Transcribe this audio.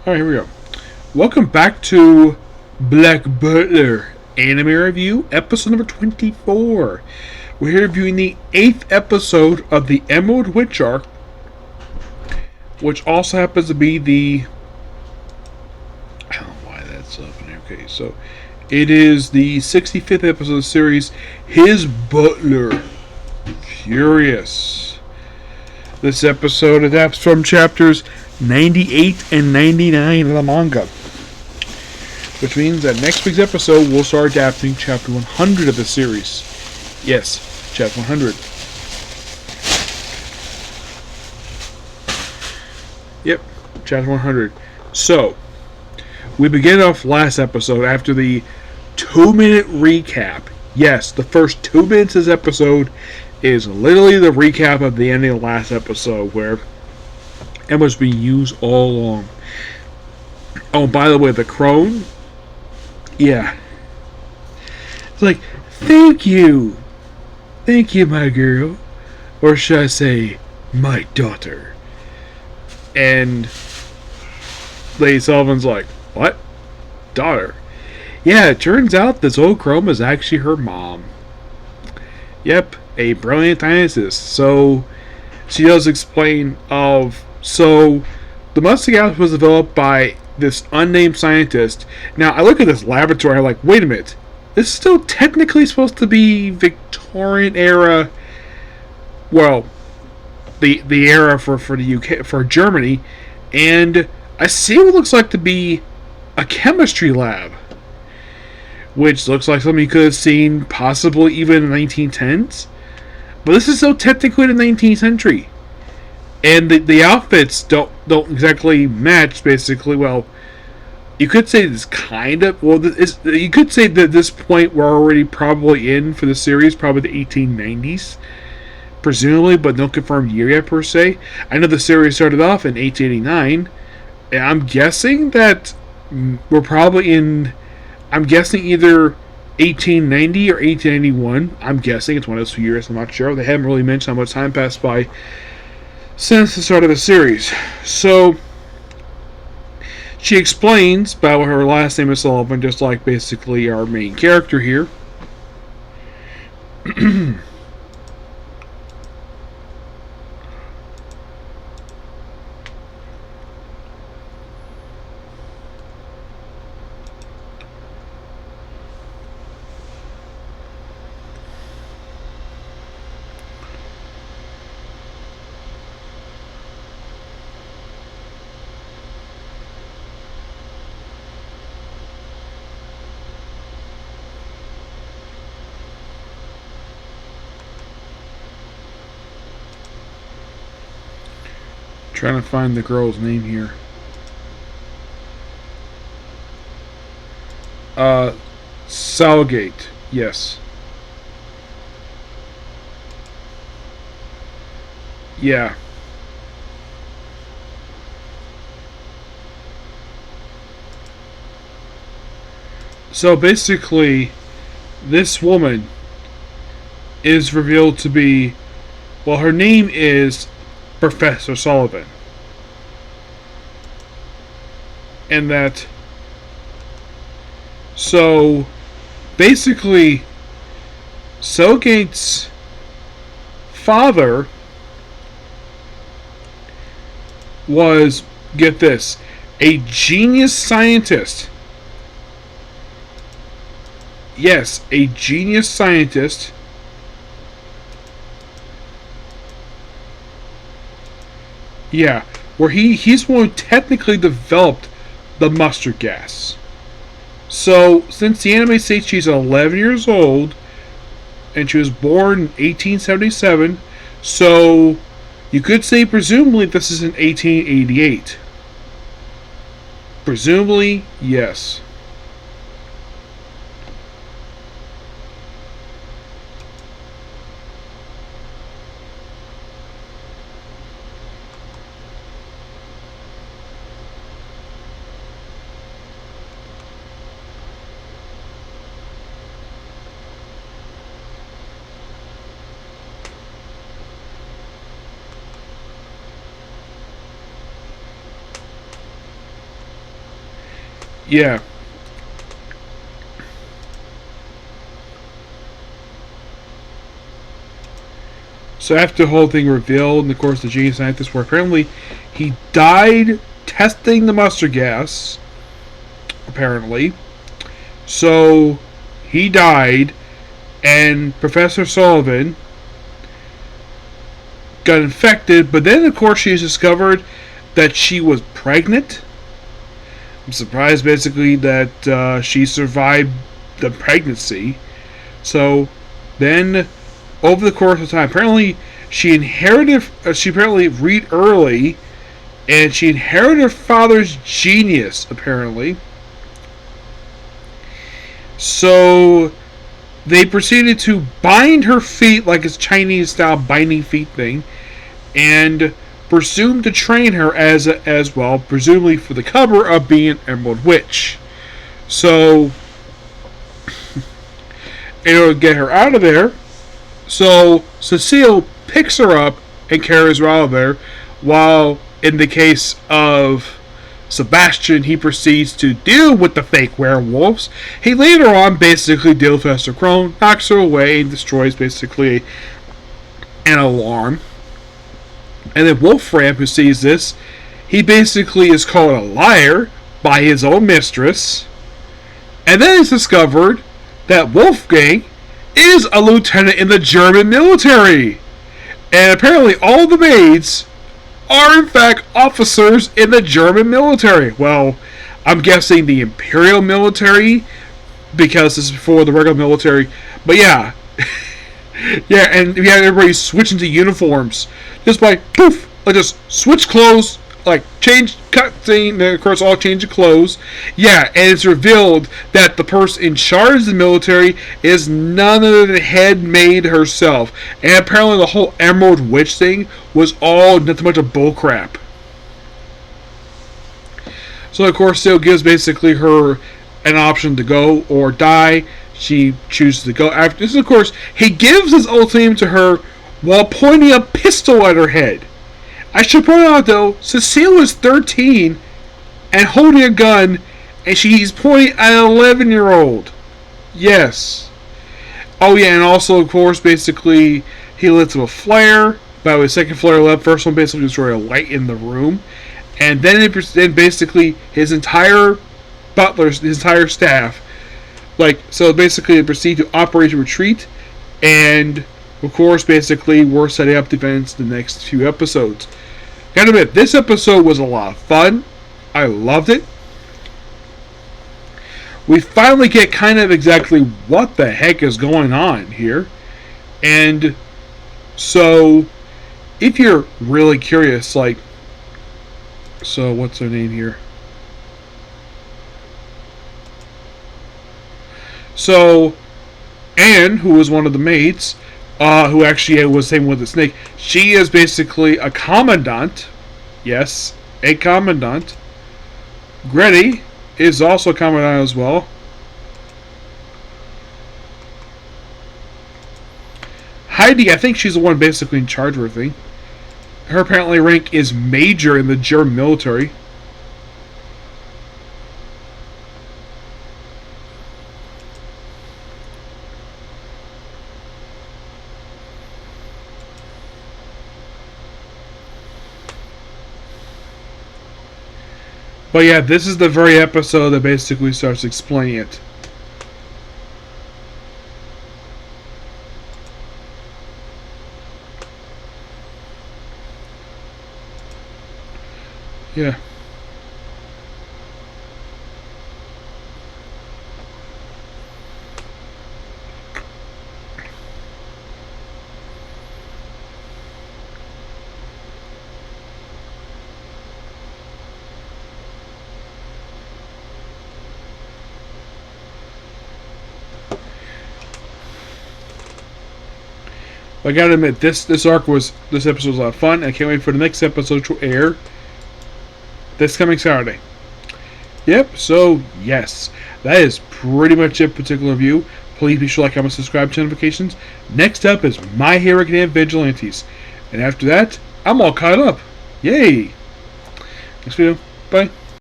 Alright, here we go. Welcome back to Black Butler Anime Review, episode number 24. We're here reviewing the 8th episode of the Emerald Witch arc, which also happens to be the... I don't know why that's up in there. Okay, so it is the 65th episode of the series, His Butler. Furious. This episode adapts from chapters 98 and 99 of the manga, which means that next week's episode we'll start adapting chapter 100 of the series. Yes, chapter 100. Yep, chapter 100. So, we begin off last episode after the 2-minute recap. Yes, the first 2 minutes of this episode is literally the recap of the ending of the last episode, where Emma's being used all along. Oh, by the way, the crone, yeah, it's like, thank you, my girl, or should I say, my daughter. And Lady Sullivan's like, what? Daughter? Yeah, it turns out this old crone is actually her mom. Yep, a brilliant scientist. So she does explain so the mustang gas was developed by this unnamed scientist. Now I look at this laboratory, I'm like, wait a minute, this is still technically supposed to be Victorian era. Well, the era for the UK, for Germany, and I see what looks like to be a chemistry lab, which looks like something you could have seen possibly even in the 1910s. But this is so technically the 19th century. And the outfits don't exactly match, basically. Well, you could say this kind of... Well, you could say that at this point we're already probably in, for the series, probably the 1890s. Presumably, but no confirmed year yet, per se. I know the series started off in 1889. And I'm guessing that we're probably in... I'm guessing either 1890 or 1891. I'm guessing it's one of those 2 years. I'm not sure. They haven't really mentioned how much time passed by since the start of the series. So she explains about her last name is Sullivan, just like basically our main character here. Trying to find the girl's name here. Salgate, yes. Yeah. So basically, this woman is revealed to be, well, her name is Professor Sullivan. And that... So, basically, Selgate's father was, get this, a genius scientist. Yes, a genius scientist. Yeah, where he's one who technically developed the mustard gas. So, since the anime states she's 11 years old, and she was born in 1877, so you could say presumably this is in 1888. Presumably, yes. Yeah. So after the whole thing revealed, and of course the genius scientist, where apparently he died testing the mustard gas, apparently. So he died, and Professor Sullivan got infected, but then of course she discovered that she was pregnant. I'm surprised basically that she survived the pregnancy. So then over the course of time, apparently she inherited, she apparently read early, and she inherited her father's genius, apparently. So they proceeded to bind her feet like a Chinese style binding feet thing, and presumed to train her as well, presumably for the cover of being an Emerald Witch. So in order to get her out of there, so Cecile picks her up and carries her out of there, while in the case of Sebastian, he proceeds to deal with the fake werewolves. He later on basically deals with Esther Crone, knocks her away, and destroys basically an alarm. And then Wolfram, who sees this, he basically is called a liar by his own mistress. And then it's discovered that Wolfgang is a lieutenant in the German military. And apparently all the maids are in fact officers in the German military. Well, I'm guessing the Imperial military, because this is before the regular military. But yeah. Yeah, and you have everybody switching to uniforms. Just by poof, like just switch clothes, like change, cut scene, of course all change of clothes. Yeah, and it's revealed that the person in charge of the military is none other than head maid herself. And apparently the whole Emerald Witch thing was all nothing much of bullcrap. So of course Seal gives basically her an option to go or die. She chooses to go. After this, of course, he gives his ultimatum to her while pointing a pistol at her head. I should point out, though, Cecile is 13 and holding a gun, and she's pointing at an 11-year-old. Yes. Oh, yeah, and also, of course, basically, he lets up a flare. By the second flare left, first one basically destroyed a light in the room. And then basically, his entire his entire staff, so basically they proceed to Operation Retreat, and of course basically we're setting up defense the next few episodes. Gotta admit, this episode was a lot of fun. I loved it. We finally get kind of exactly what the heck is going on here. And so if you're really curious, so what's her name here? So, Anne, who was one of the maids, who actually was the same with the snake, she is basically a commandant. Yes, a commandant. Gretty is also a commandant as well. Heidi, I think she's the one basically in charge of everything. Her apparently rank is major in the German military. But yeah, this is the very episode that basically starts explaining it. Yeah. I gotta admit, this episode was a lot of fun. I can't wait for the next episode to air this coming Saturday. Yep, so yes, that is pretty much it, particular review. Please be sure to like, comment, subscribe, turn notifications. Next up is My Hero Academia Vigilantes. And after that, I'm all caught up. Yay! Next video. Bye.